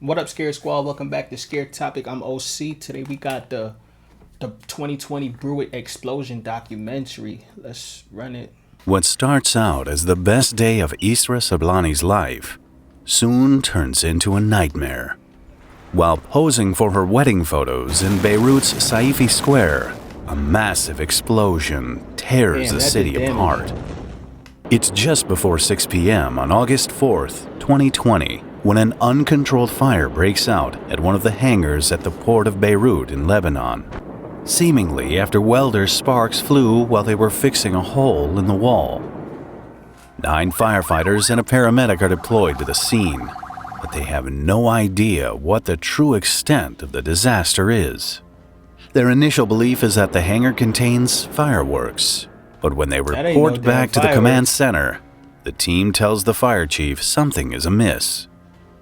What up, Scare Squad? Welcome back to Scare Topic. I'm OC. Today we got the 2020 Beirut explosion documentary. Let's run it. What starts out as the best day of Isra Sablani's life soon turns into a nightmare. While posing for her wedding photos in Beirut's Saifi Square, a massive explosion tears the city apart. It's just before 6 p.m. on August 4th, 2020, when an uncontrolled fire breaks out at one of the hangars at the port of Beirut in Lebanon. Seemingly after welder sparks flew while they were fixing a hole in the wall. 9 firefighters and a paramedic are deployed to the scene, but they have no idea what the true extent of the disaster is. Their initial belief is that the hangar contains fireworks, but when they report back to the command center, the team tells the fire chief something is amiss.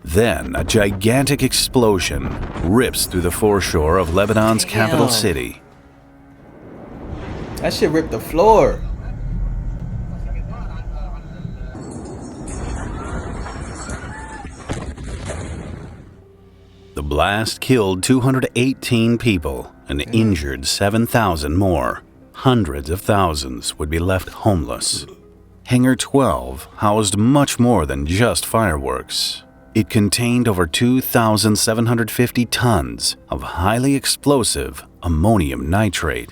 Then a gigantic explosion rips through the foreshore of Lebanon's capital city. That shit ripped the floor. The blast killed 218 people and injured 7,000 more. Hundreds of thousands would be left homeless. Hangar 12 housed much more than just fireworks. It contained over 2,750 tons of highly explosive ammonium nitrate.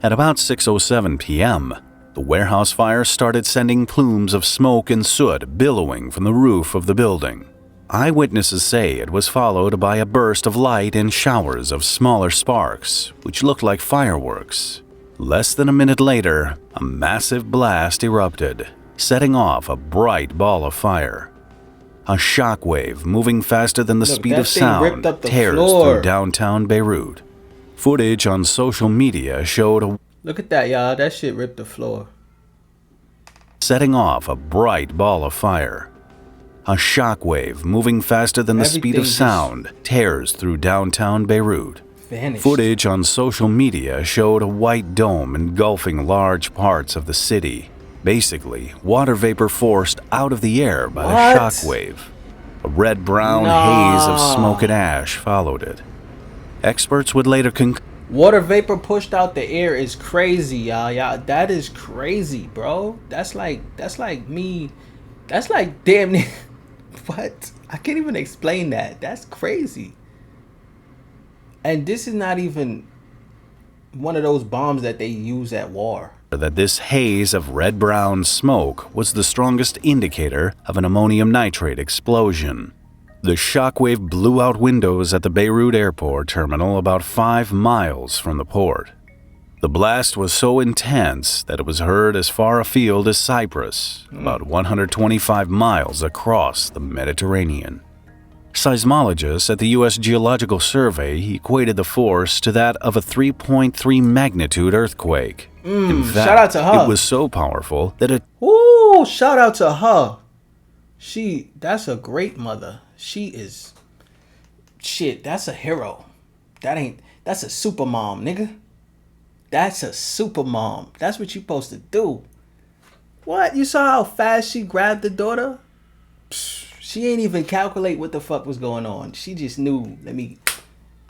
At about 6:07 p.m., the warehouse fire started sending plumes of smoke and soot billowing from the roof of the building. Eyewitnesses say it was followed by a burst of light and showers of smaller sparks, which looked like fireworks. Less than a minute later, a massive blast erupted, setting off a bright ball of fire. A shockwave moving faster than the speed of sound tears through downtown Beirut. Footage on social media showed Look at that, y'all. That shit ripped the floor. Setting off a bright ball of fire. A shockwave moving faster than the speed of sound tears through downtown Beirut. Vanished. Footage on social media showed a white dome engulfing large parts of the city. Basically, water vapor forced out of the air by the shockwave. A red-brown haze of smoke and ash followed it. Experts would later conclude water vapor pushed out the air is crazy, y'all. That is crazy, bro. That's like me. That's like damn near. What? I can't even explain that. That's crazy. And this is not even one of those bombs that they use at war. That this haze of red-brown smoke was the strongest indicator of an ammonium nitrate explosion. The shockwave blew out windows at the Beirut airport terminal about 5 miles from the port. The blast was so intense that it was heard as far afield as Cyprus, about 125 miles across the Mediterranean. Seismologists at the U.S. Geological Survey equated the force to that of a 3.3 magnitude earthquake. In fact, shout out to her. It was so powerful that it... Ooh, shout out to her. That's a great mother. She is... Shit, that's a hero. That's a super mom, nigga. That's a super mom. That's what you supposed to do. What? You saw how fast she grabbed the daughter? She ain't even calculate what the fuck was going on. She just knew, let me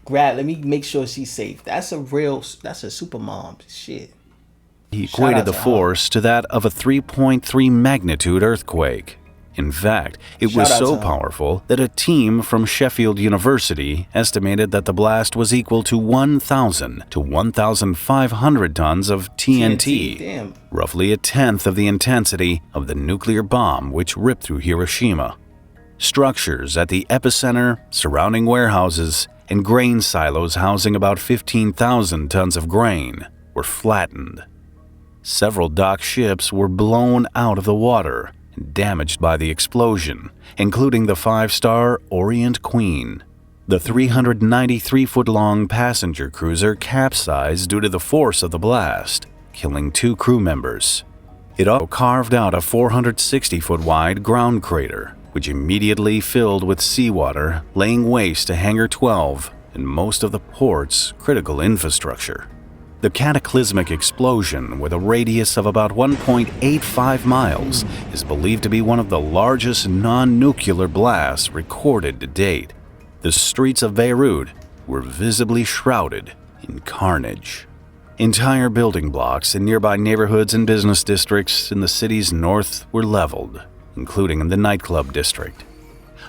make sure she's safe. That's a super mom. Shit. He equated the force to that of a 3.3 magnitude earthquake. In fact, it was so powerful that a team from Sheffield University estimated that the blast was equal to 1,000 to 1,500 tons of TNT, roughly a tenth of the intensity of the nuclear bomb which ripped through Hiroshima. Structures at the epicenter, surrounding warehouses, and grain silos housing about 15,000 tons of grain were flattened. Several dock ships were blown out of the water and damaged by the explosion, including the 5-star Orient Queen. The 393-foot-long passenger cruiser capsized due to the force of the blast, killing 2 crew members. It also carved out a 460-foot-wide ground crater, which immediately filled with seawater, laying waste to Hangar 12 and most of the port's critical infrastructure. The cataclysmic explosion, with a radius of about 1.85 miles, is believed to be one of the largest non-nuclear blasts recorded to date. The streets of Beirut were visibly shrouded in carnage. Entire building blocks in nearby neighborhoods and business districts in the city's north were leveled, including in the nightclub district.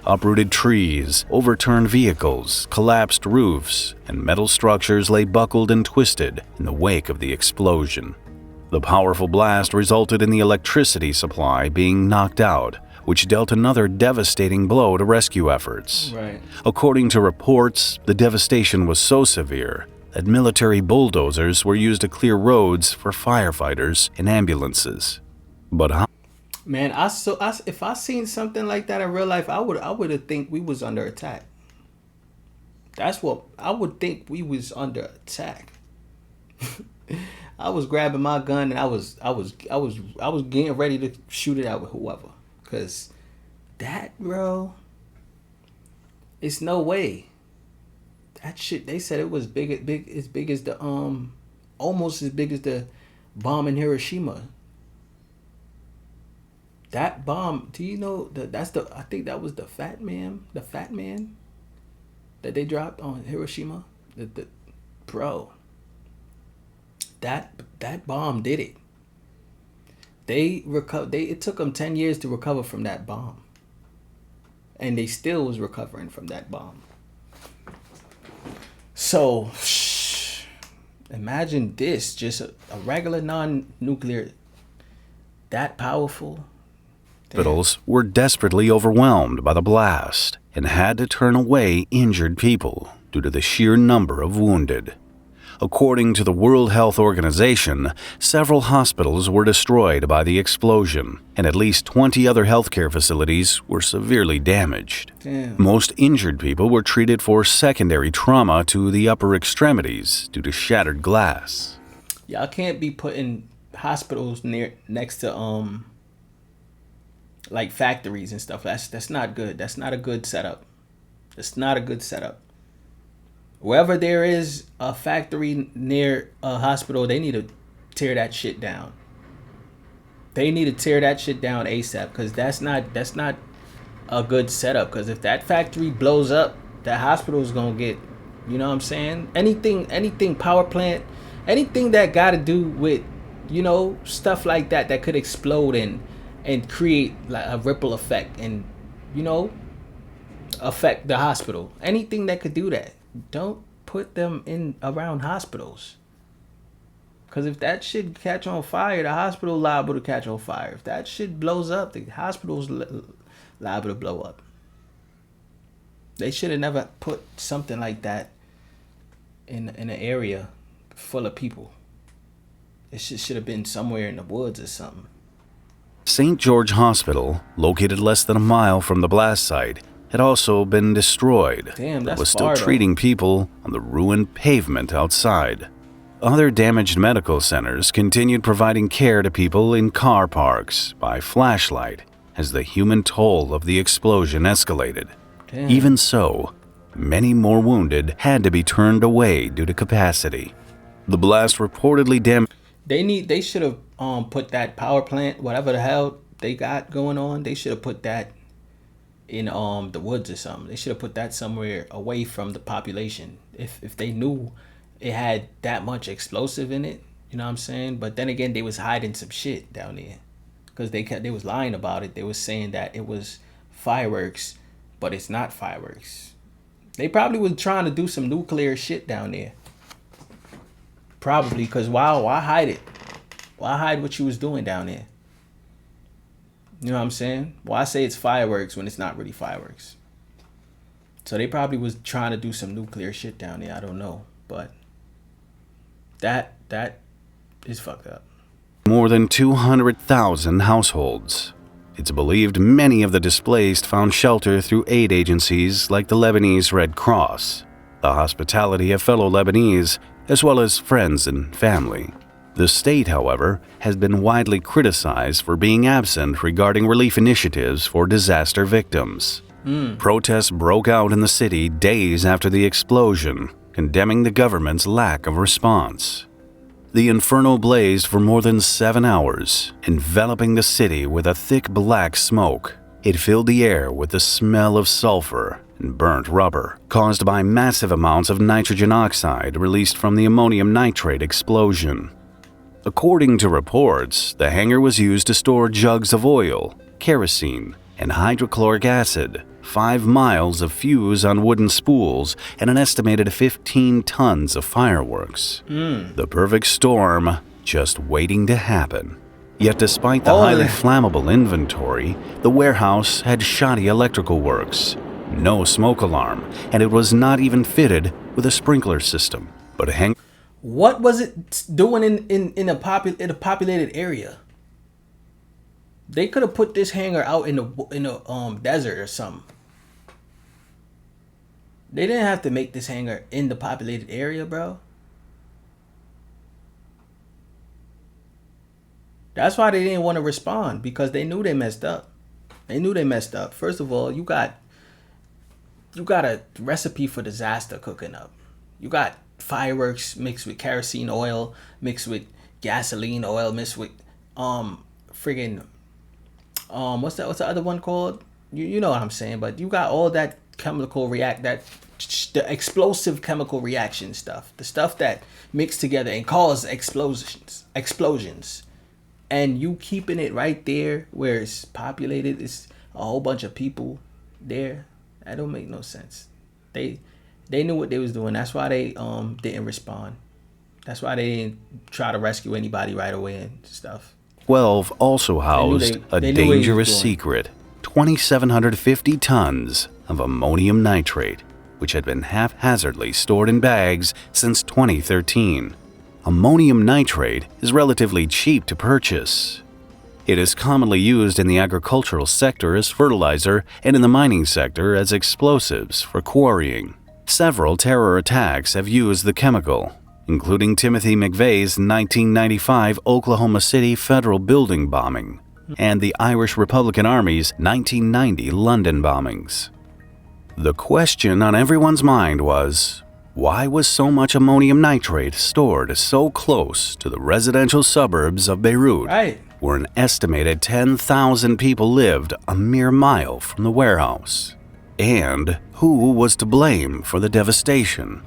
Uprooted trees, overturned vehicles, collapsed roofs, and metal structures lay buckled and twisted in the wake of the explosion. The powerful blast resulted in the electricity supply being knocked out, which dealt another devastating blow to rescue efforts. Right. According to reports, the devastation was so severe that military bulldozers were used to clear roads for firefighters and ambulances. But how? Man, if I seen something like that in real life, I would have think we was under attack. That's what I would think, we was under attack. I was grabbing my gun and I was getting ready to shoot it out with whoever, cause that, bro, it's no way. That shit, they said it was big as the almost as big as the bomb in Hiroshima. That bomb, do you know I think that was the fat man that they dropped on Hiroshima. Bro, that bomb did it. It took them 10 years to recover from that bomb, and they still was recovering from that bomb. So, imagine this, just a regular non-nuclear, that powerful. Hospitals were desperately overwhelmed by the blast and had to turn away injured people due to the sheer number of wounded. According to the World Health Organization, several hospitals were destroyed by the explosion, and at least 20 other healthcare facilities were severely damaged. Damn. Most injured people were treated for secondary trauma to the upper extremities due to shattered glass. Y'all can't be putting hospitals next to like factories and stuff. That's not good. That's not a good setup. That's not a good setup. Wherever there is a factory near a hospital, they need to tear that shit down. They need to tear that shit down ASAP, because that's not a good setup. Because if that factory blows up, that hospital is gonna get, you know what I'm saying? Anything power plant, anything that got to do with, you know, stuff like that could explode and create like a ripple effect and, you know, affect the hospital. Anything that could do that. Don't put them in around hospitals. Because if that shit catch on fire, the hospital liable to catch on fire. If that shit blows up, the hospital's liable to blow up. They should have never put something like that in an area full of people. It should have been somewhere in the woods or something. St. George Hospital, located less than a mile from the blast site, had also been destroyed. Damn, that's but was still far, treating people on the ruined pavement outside. Other damaged medical centers continued providing care to people in car parks by flashlight as the human toll of the explosion escalated. Damn. Even so, many more wounded had to be turned away due to capacity. The blast reportedly damaged. They should have put that power plant, whatever the hell they got going on, they should have put that in the woods or something. They should have put that somewhere away from the population. If they knew it had that much explosive in it, you know what I'm saying? But then again, they was hiding some shit down there, because they was lying about it. They was saying that it was fireworks, but it's not fireworks. They probably was trying to do some nuclear shit down there. Probably, because why hide it? Why hide what you was doing down there? You know what I'm saying? Why say it's fireworks when it's not really fireworks? So they probably was trying to do some nuclear shit down there. I don't know. But that is fucked up. More than 200,000 households. It's believed many of the displaced found shelter through aid agencies like the Lebanese Red Cross, the hospitality of fellow Lebanese, as well as friends and family. The state, however, has been widely criticized for being absent regarding relief initiatives for disaster victims. Protests broke out in the city days after the explosion, condemning the government's lack of response. The inferno blazed for more than 7 hours, enveloping the city with a thick black smoke, It filled the air with the smell of sulfur and burnt rubber, caused by massive amounts of nitrogen oxide released from the ammonium nitrate explosion. According to reports, the hangar was used to store jugs of oil, kerosene, and hydrochloric acid, 5 miles of fuse on wooden spools, and an estimated 15 tons of fireworks. The perfect storm just waiting to happen. Yet despite the highly flammable inventory, the warehouse had shoddy electrical works, no smoke alarm, and it was not even fitted with a sprinkler system. But what was it doing in a populated area? They could have put this hangar out in a desert or something. They didn't have to make this hangar in the populated area, bro. That's why they didn't want to respond, because they knew they messed up. First of all, you got a recipe for disaster cooking up. You got fireworks mixed with kerosene oil, mixed with gasoline oil, mixed with friggin' what's the other one called? You know what I'm saying? But you got all that the explosive chemical reaction stuff, the stuff that mix together and cause explosions. And you keeping it right there where it's populated, it's a whole bunch of people there. That don't make no sense. They knew what they was doing. That's why they didn't respond. That's why they didn't try to rescue anybody right away and stuff. 12 also housed a dangerous secret, 2,750 tons of ammonium nitrate, which had been haphazardly stored in bags since 2013. Ammonium nitrate is relatively cheap to purchase. It is commonly used in the agricultural sector as fertilizer and in the mining sector as explosives for quarrying. Several terror attacks have used the chemical, including Timothy McVeigh's 1995 Oklahoma City federal building bombing and the Irish Republican Army's 1990 London bombings. The question on everyone's mind was, why was so much ammonium nitrate stored so close to the residential suburbs of Beirut, where an estimated 10,000 people lived a mere mile from the warehouse? And who was to blame for the devastation?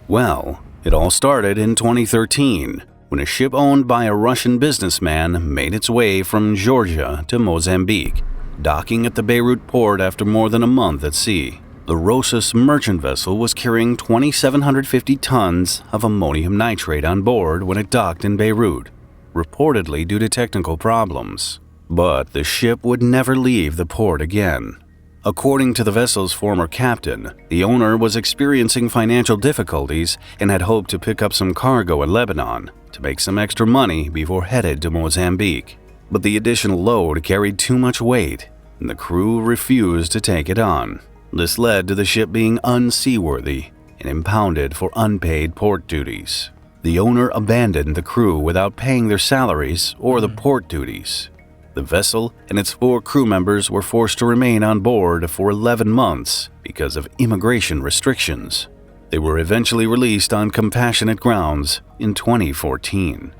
Well, it all started in 2013, when a ship owned by a Russian businessman made its way from Georgia to Mozambique, docking at the Beirut port after more than a month at sea. The Rosas merchant vessel was carrying 2,750 tons of ammonium nitrate on board when it docked in Beirut, reportedly due to technical problems. But the ship would never leave the port again. According to the vessel's former captain, the owner was experiencing financial difficulties and had hoped to pick up some cargo in Lebanon to make some extra money before headed to Mozambique. But the additional load carried too much weight, and the crew refused to take it on. This led to the ship being unseaworthy and impounded for unpaid port duties. The owner abandoned the crew without paying their salaries or the port duties. The vessel and its 4 crew members were forced to remain on board for 11 months because of immigration restrictions. They were eventually released on compassionate grounds in 2014.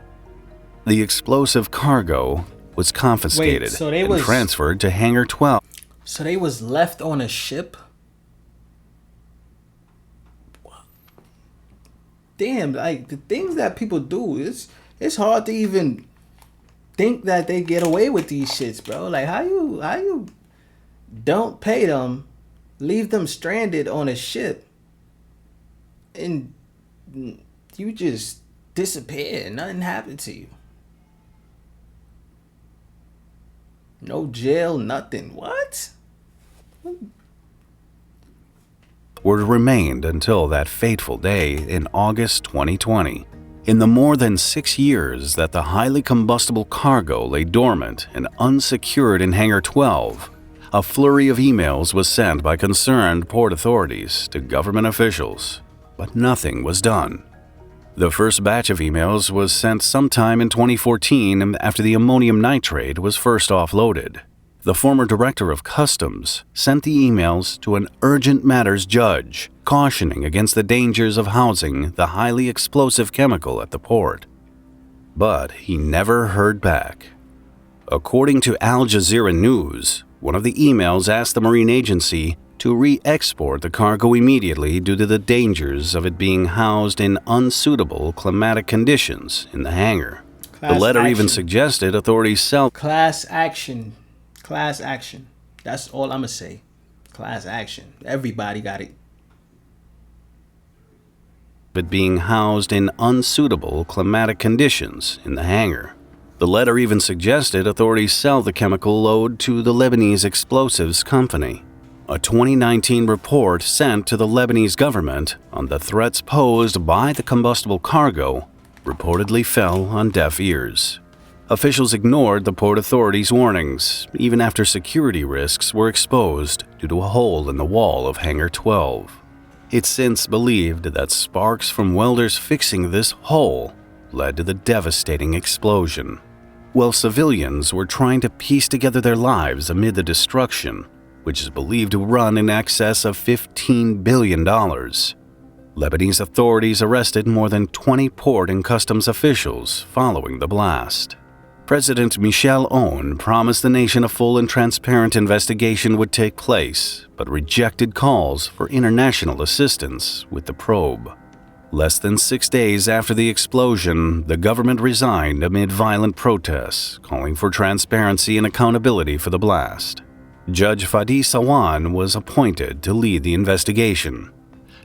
The explosive cargo was confiscated and transferred to Hangar 12. So they was left on a ship? Damn, like the things that people do, it's hard to even think that they get away with these shits, bro. Like how you don't pay them, leave them stranded on a ship, and you just disappear and nothing happened to you. No jail, nothing. What? Word remained until that fateful day in August 2020. In the more than 6 years that the highly combustible cargo lay dormant and unsecured in Hangar 12, a flurry of emails was sent by concerned port authorities to government officials, but nothing was done. The first batch of emails was sent sometime in 2014 after the ammonium nitrate was first offloaded. The former director of Customs sent the emails to an urgent matters judge, cautioning against the dangers of housing the highly explosive chemical at the port. But he never heard back. According to Al Jazeera News, One of the emails asked the Marine Agency to re-export the cargo immediately due to the dangers of it being housed in unsuitable climatic conditions in the hangar. The letter even suggested authorities sell class action. Class action. That's all I'm gonna say. Class action. Everybody got it. It being housed in unsuitable climatic conditions in the hangar. The letter even suggested authorities sell the chemical load to the Lebanese explosives company. A 2019 report sent to the Lebanese government on the threats posed by the combustible cargo reportedly fell on deaf ears. Officials ignored the port authorities' warnings, even after security risks were exposed due to a hole in the wall of Hangar 12. It's since believed that sparks from welders fixing this hole led to the devastating explosion. While civilians were trying to piece together their lives amid the destruction, which is believed to run in excess of $15 billion, Lebanese authorities arrested more than 20 port and customs officials following the blast. President Michel Aoun promised the nation a full and transparent investigation would take place, but rejected calls for international assistance with the probe. Less than 6 days after the explosion, the government resigned amid violent protests, calling for transparency and accountability for the blast. Judge Fadi Sawan was appointed to lead the investigation.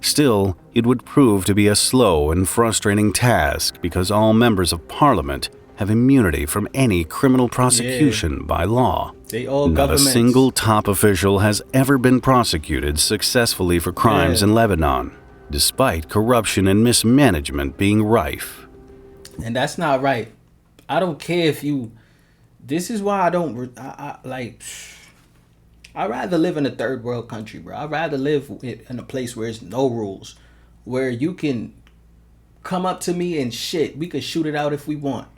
Still, it would prove to be a slow and frustrating task because all members of parliament have immunity from any criminal prosecution by law. Not a single top official has ever been prosecuted successfully for crimes in Lebanon, despite corruption and mismanagement being rife. And that's not right. I don't care if you... This is why I don't... I'd rather live in a third world country, bro. I'd rather live in a place where there's no rules. Where you can come up to me and shit. We can shoot it out if we want.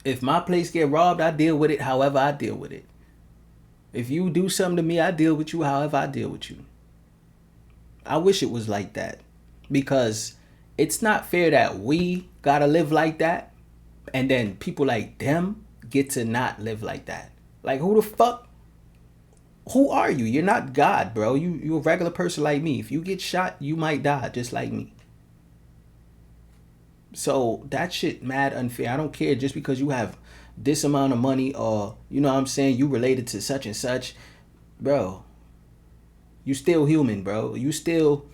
If my place get robbed, I deal with it however I deal with it. If you do something to me, I deal with you however I deal with you. I wish it was like that. Because it's not fair that we gotta live like that. And then people like them get to not live like that. Like, who the fuck? Who are you? You're not God, bro. You're a regular person like me. If you get shot, you might die just like me. So that shit mad unfair. I don't care just because you have this amount of money or, you know what I'm saying, you related to such and such. Bro, you still human, bro. You still...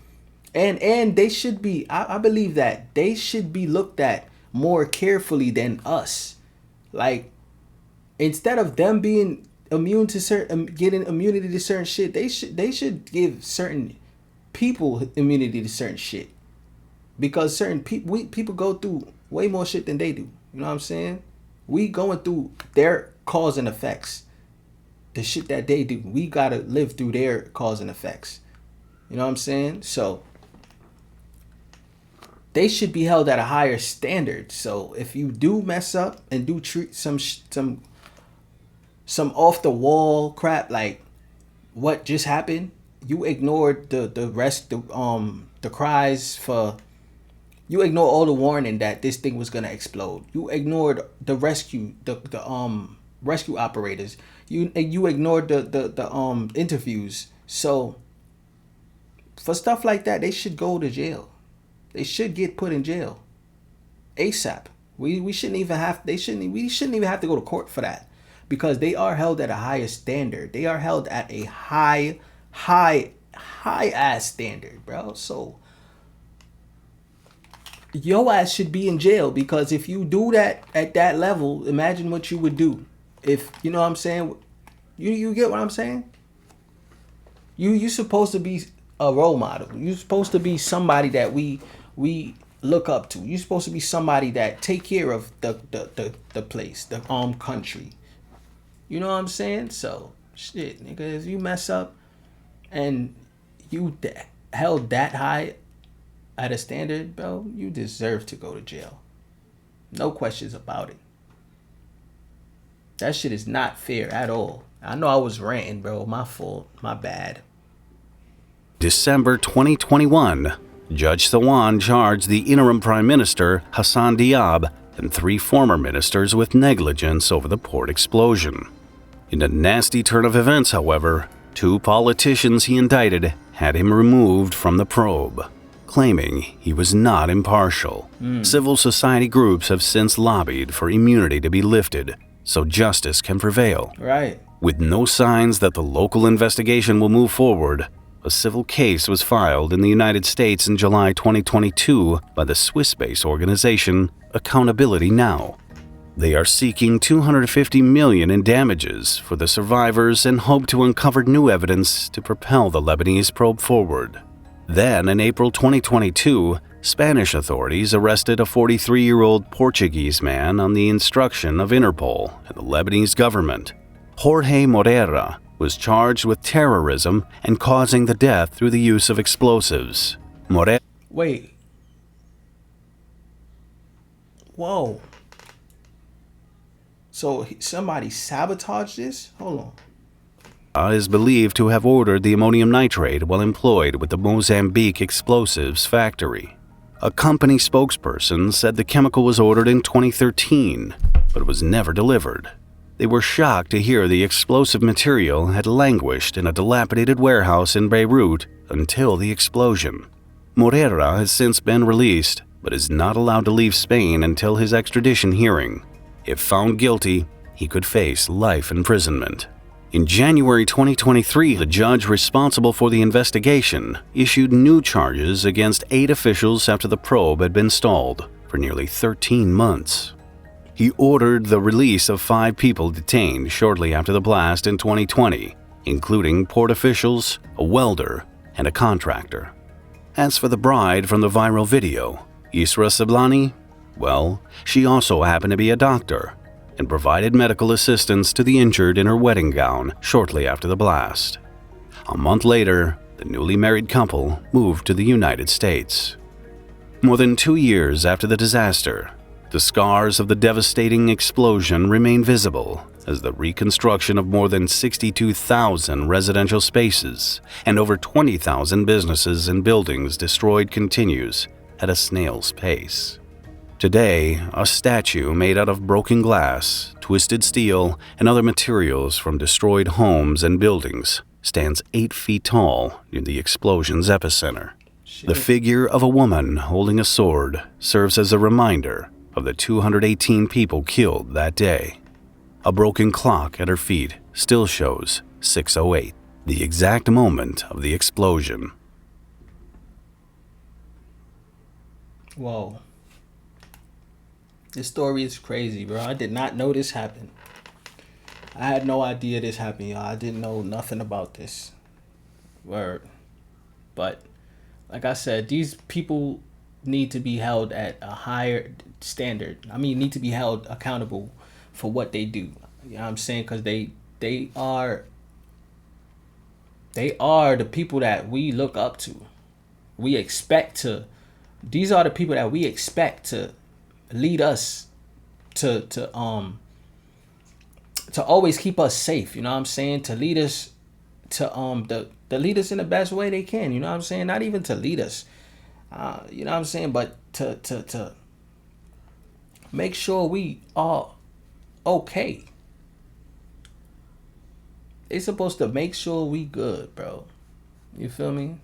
And they should be... I believe that they should be looked at more carefully than us. Like, instead of them being immune to certain... getting immunity to certain shit, they should give certain people immunity to certain shit. Because certain people go through way more shit than they do. You know what I'm saying? We going through their cause and effects. The shit that they do. We got to live through their cause and effects. You know what I'm saying? So they should be held at a higher standard. So if you do mess up and do treat some off the wall crap like what just happened, you ignored the cries for... You ignore all the warning that this thing was gonna explode. You ignored the rescue, the rescue operators. You ignored the interviews. So for stuff like that, they should go to jail. They should get put in jail ASAP. We shouldn't even have. We shouldn't even have to go to court for that, because they are held at a higher standard. They are held at a high ass standard, bro. So your ass should be in jail, because if you do that at that level, imagine what you would do. If, you know what I'm saying? You get what I'm saying? You supposed to be a role model. You're supposed to be somebody that we look up to. You're supposed to be somebody that take care of the place, the country. You know what I'm saying? So shit, nigga, if you mess up and you held that high at a standard, bro, you deserve to go to jail. No questions about it. That shit is not fair at all. I know I was ranting, bro. My fault. My bad. December 2021, Judge Sawan charged the interim Prime Minister, Hassan Diab, and 3 former ministers with negligence over the port explosion. In a nasty turn of events, however, 2 politicians he indicted had him removed from the probe, claiming he was not impartial. Civil society groups have since lobbied for immunity to be lifted so justice can prevail. Right. With no signs that the local investigation will move forward, a civil case was filed in the United States in July 2022 by the Swiss-based organization Accountability Now. They are seeking $250 million in damages for the survivors and hope to uncover new evidence to propel the Lebanese probe forward. Then, in April 2022, Spanish authorities arrested a 43-year-old Portuguese man on the instruction of Interpol and the Lebanese government. Jorge Morera was charged with terrorism and causing the death through the use of explosives. Wait. Whoa. So somebody sabotaged this? Hold on. Is believed to have ordered the ammonium nitrate while employed with the Mozambique explosives factory. A company spokesperson said the chemical was ordered in 2013, but was never delivered. They were shocked to hear the explosive material had languished in a dilapidated warehouse in Beirut until the explosion. Morera has since been released, but is not allowed to leave Spain until his extradition hearing. If found guilty, he could face life imprisonment. In January 2023, the judge responsible for the investigation issued new charges against 8 officials after the probe had been stalled for nearly 13 months. He ordered the release of 5 people detained shortly after the blast in 2020, including port officials, a welder, and a contractor. As for the bride from the viral video, Isra Sablani, well, she also happened to be a doctor and provided medical assistance to the injured in her wedding gown shortly after the blast. A month later, the newly married couple moved to the United States. More than 2 years after the disaster, the scars of the devastating explosion remain visible as the reconstruction of more than 62,000 residential spaces and over 20,000 businesses and buildings destroyed continues at a snail's pace. Today, a statue made out of broken glass, twisted steel, and other materials from destroyed homes and buildings stands 8 feet tall near the explosion's epicenter. The figure of a woman holding a sword serves as a reminder of the 218 people killed that day. A broken clock at her feet still shows 6:08, the exact moment of the explosion. Whoa. This story is crazy, bro. I did not know this happened. I had no idea this happened, y'all. I didn't know nothing about this. Word. But, like I said, these people need to be held at a higher standard. I mean, need to be held accountable for what they do. You know what I'm saying? Because they are the people that we look up to. We expect to. These are the people that we expect to lead us to always keep us safe, you know what I'm saying? To lead us to lead us in the best way they can, you know what I'm saying? Not even to lead us, you know what I'm saying, but to make sure we are okay. They supposed to make sure we good, bro. You feel me?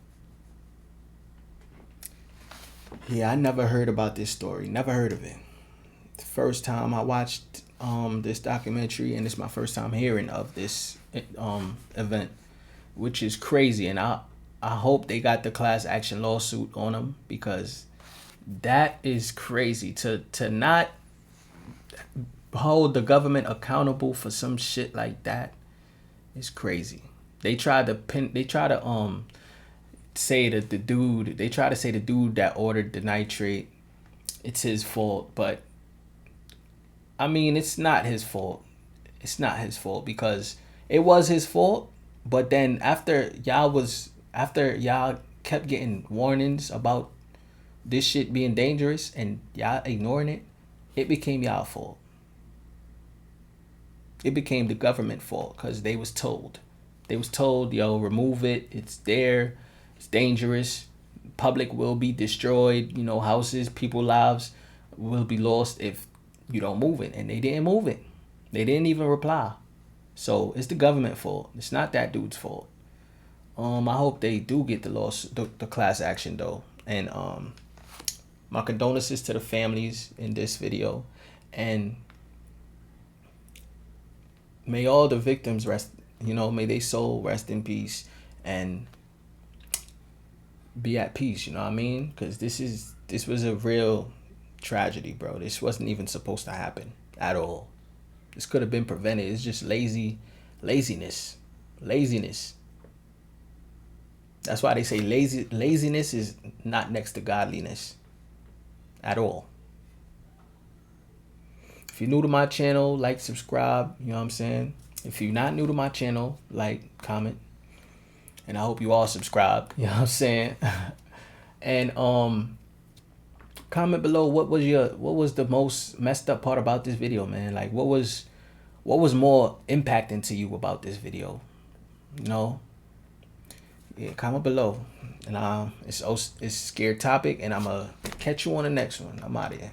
Yeah, I never heard about this story. Never heard of it. The first time I watched this documentary, and it's my first time hearing of this event, which is crazy. And I hope they got the class action lawsuit on them, because that is crazy. To not hold the government accountable for some shit like that is crazy. They try to say that the dude that ordered the nitrate, it's his fault, but I mean, it's not his fault. It's not his fault, because it was his fault, but then after y'all kept getting warnings about this shit being dangerous and y'all ignoring it, it became y'all fault. It became the government fault, because they was told, yo, remove it, it's there. It's dangerous. Public will be destroyed. You know, houses, people's lives will be lost if you don't move it. And they didn't move it. They didn't even reply. So it's the government fault. It's not that dude's fault. I hope they do get the class action though. And my condolences to the families in this video, and may all the victims rest. May they soul rest in peace and be at peace. You know what I mean? Because this was a real tragedy, bro. This wasn't even supposed to happen at all. This could have been prevented. It's just laziness. That's why they say laziness is not next to godliness at all. If you're new to my channel, like, subscribe, you know what I'm saying? If you're not new to my channel, like, comment. And I hope you all subscribe, you know what I'm saying? And comment below what was the most messed up part about this video, man? Like, what was more impacting to you about this video? Yeah, comment below. And it's ScareTopic, and I'm gonna catch you on the next one. I'm out of here.